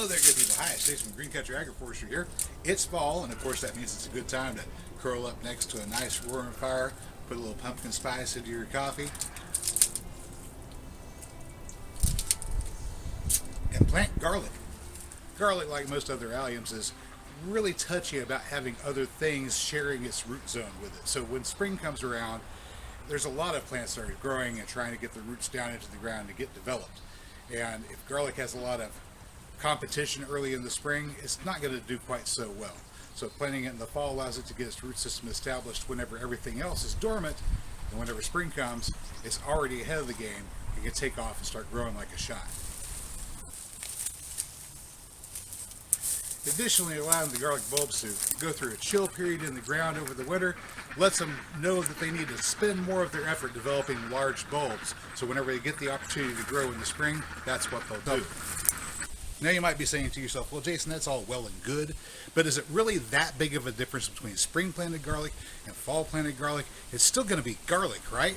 Hello there, good people. Hi, it's Jason from Green Country Agroforestry here. It's fall, and of course that means it's a good time to curl up next to a nice roaring fire, put a little pumpkin spice into your coffee, and plant garlic. Garlic, like most other alliums, is really touchy about having other things sharing its root zone with it. So when spring comes around, there's a lot of plants that are growing and trying to get the roots down into the ground to get developed. And if garlic has a lot of competition early in the spring, it's not going to do quite so well. So planting it in the fall allows it to get its root system established whenever everything else is dormant, and whenever spring comes, it's already ahead of the game. It can take off and start growing like a shot. Additionally, allowing the garlic bulbs to go through a chill period in the ground over the winter lets them know that they need to spend more of their effort developing large bulbs. So whenever they get the opportunity to grow in the spring, that's what they'll do. Now you might be saying to yourself, well, Jason, that's all well and good, but is it really that big of a difference between spring planted garlic and fall planted garlic? It's still going to be garlic, right?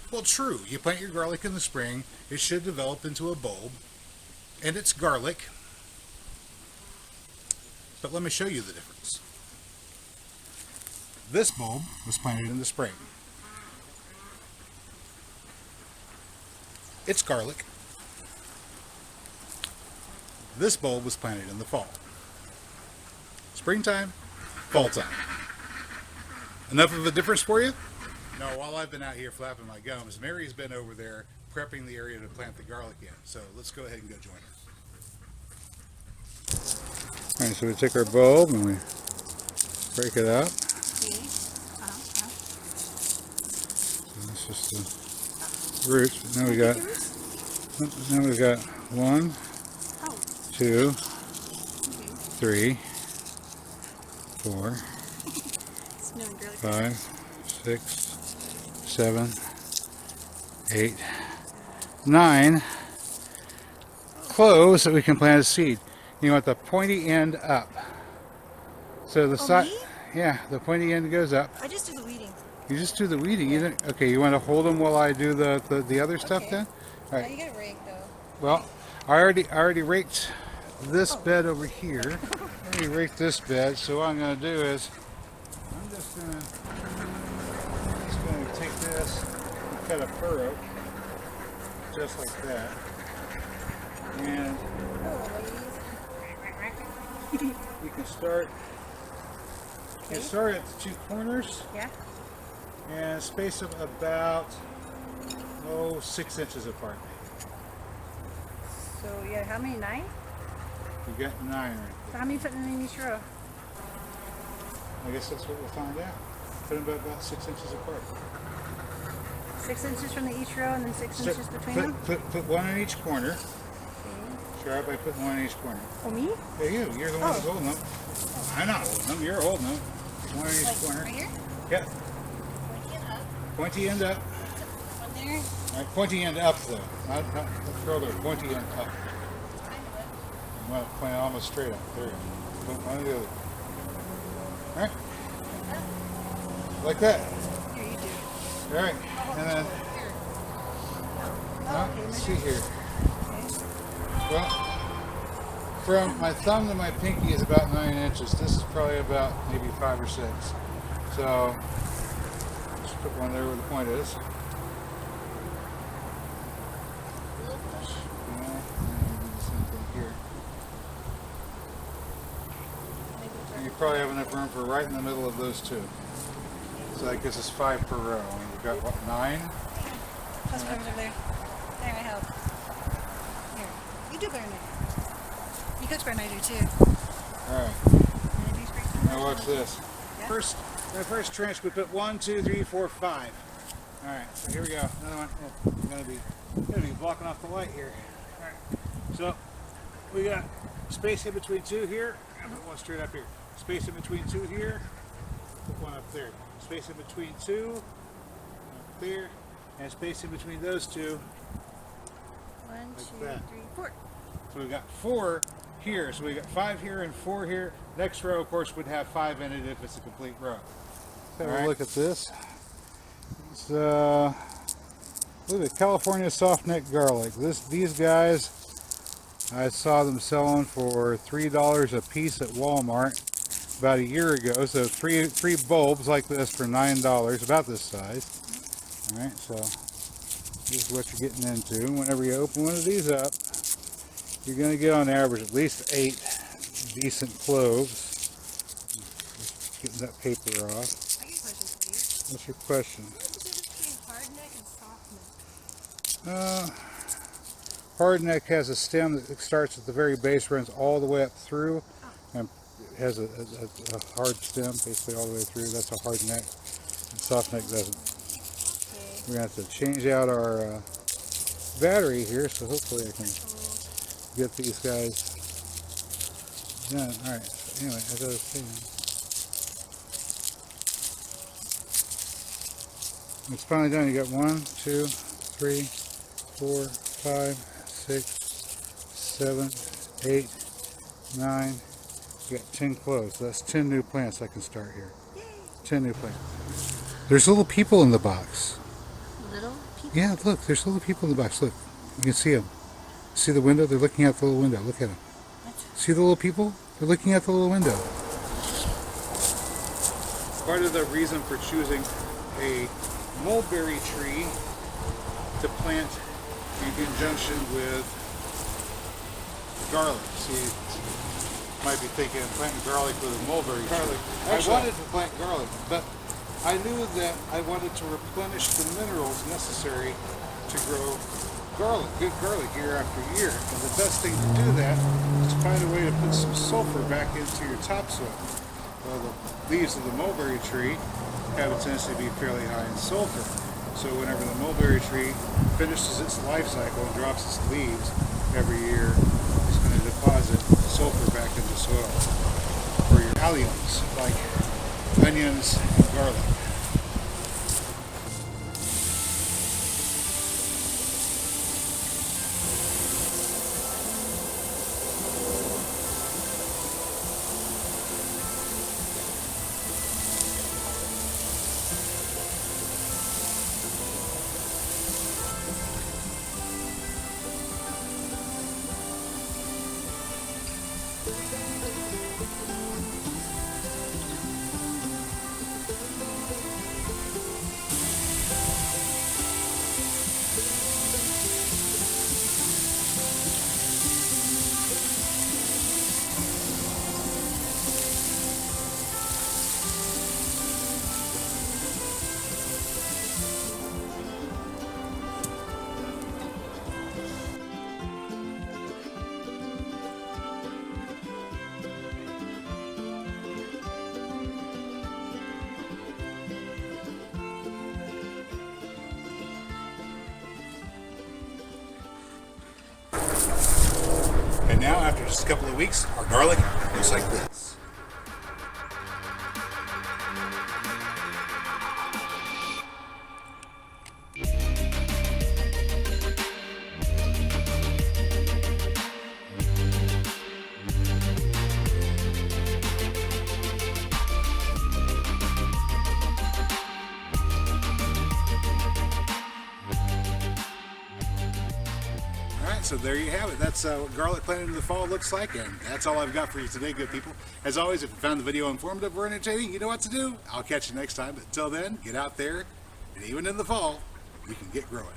Well, true. You plant your garlic in the spring, it should develop into a bulb, and it's garlic. But let me show you the difference. This bulb was planted in the spring. It's garlic. This bulb was planted in the fall. Springtime, fall time. Enough of a difference for you? No, while I've been out here flapping my gums, Mary's been over there prepping the area to plant the garlic in. So let's go ahead and go join her. Alright, so we take our bulb and we break it out. So that's just the roots. But now we've got 1, 2, 3, 4, 5, 6, 7, 8, 9 cloves that we can plant as seed. You want the pointy end up. So the side, yeah, the pointy end goes up. I just do the weeding. You just do the weeding. You don't, okay, you want to hold them while I do the other stuff then? All right. Oh, you gotta rake though. Well, I already raked this bed over here. I already raked this bed, so what I'm going to do is I'm just going to take this and cut a furrow just like that. And you can start at the 2 corners. Yeah. And space them about 6 inches apart. So yeah, how many? 9? You got 9 right there. So how many putting in each row? I guess that's what we'll find out. Put them about 6 inches apart. 6 inches from each row and then 6 inches between them? Put 1 in each corner. Start by putting 1 in each corner. Oh, me? Yeah, you're the one who's holding them. I'm not holding them, you're holding them. 1 in each corner. Right here? Yeah. Pointy end up. Pointy end up. One there. All right, pointy end up though. Not further, pointy end up. You want to point almost straight up. There you go. Put one or the other. All right. Like that. Here, you do. All right. And then, let's see here. Well, from my thumb to my pinky is about 9 inches. This is probably about maybe 5 or 6. So, just put one there where the point is. You probably have enough room for right in the middle of those 2. So that gives us 5 per row. And we've got what, 9? Plus over there. There, I help. Here. You do better than I do. You cook better than I do too. Alright. Now watch this. Yeah? In the first trench we put 1, 2, 3, 4, 5. Alright, so here we go. Another one. Oh, I'm gonna be blocking off the light here. Alright. So we got space in between 2 here. And put 1 straight up here. Space in between 2 here. Put 1 up there. Space in between 2 up there. And space in between those 2. 1, Like 2, that. 3, 4. So we've got 4 here. So we got 5 here and 4 here. Next row, of course, would have 5 in it if it's a complete row. Have a look at this. It's look at California softneck garlic. These guys I saw them selling for $3 a piece at Walmart about a year ago. So three bulbs like this for $9, about this size. All right, so this is what you're getting into. Whenever you open one of these up, you're going to get on average at least 8 decent cloves. Just getting that paper off. I get questions for you. What's your question? What's the difference between hard neck and soft neck? Hardneck has a stem that starts at the very base, runs all the way up through, and has a hard stem basically all the way through. That's a hardneck. And softneck doesn't. Okay. We're going to have to change out our battery here, so hopefully I can get these guys done. Alright, so anyway, as I was saying, it's finally done. You got 1, 2, 3, 4, 5, 6, 7, 8, 9. You got 10 closed. So that's 10 new plants I can start here. Yay. 10 new plants. There's little people in the box. Little people? Yeah, look, there's little people in the box. Look, you can see them. See the window? They're looking out the little window. Look at them. What? See the little people? They're looking out the little window. Part of the reason for choosing a mulberry tree to plant in conjunction with garlic. See, you might be thinking planting garlic with a mulberry tree. I wanted to plant garlic, but I knew that I wanted to replenish the minerals necessary to grow garlic, good garlic year after year. And the best thing to do that is to find a way to put some sulfur back into your topsoil. Well, the leaves of the mulberry tree have a tendency to be fairly high in sulfur. So whenever the mulberry tree finishes its life cycle and drops its leaves every year, it's going to deposit sulfur back in the soil for your alliums like onions and garlic. And now, after just a couple of weeks, our garlic looks like this. So there you have it. That's what garlic planted in the fall looks like, and that's all I've got for you today, good people. As always, if you found the video informative or entertaining, you know what to do. I'll catch you next time, but until then, get out there, and even in the fall, you can get growing.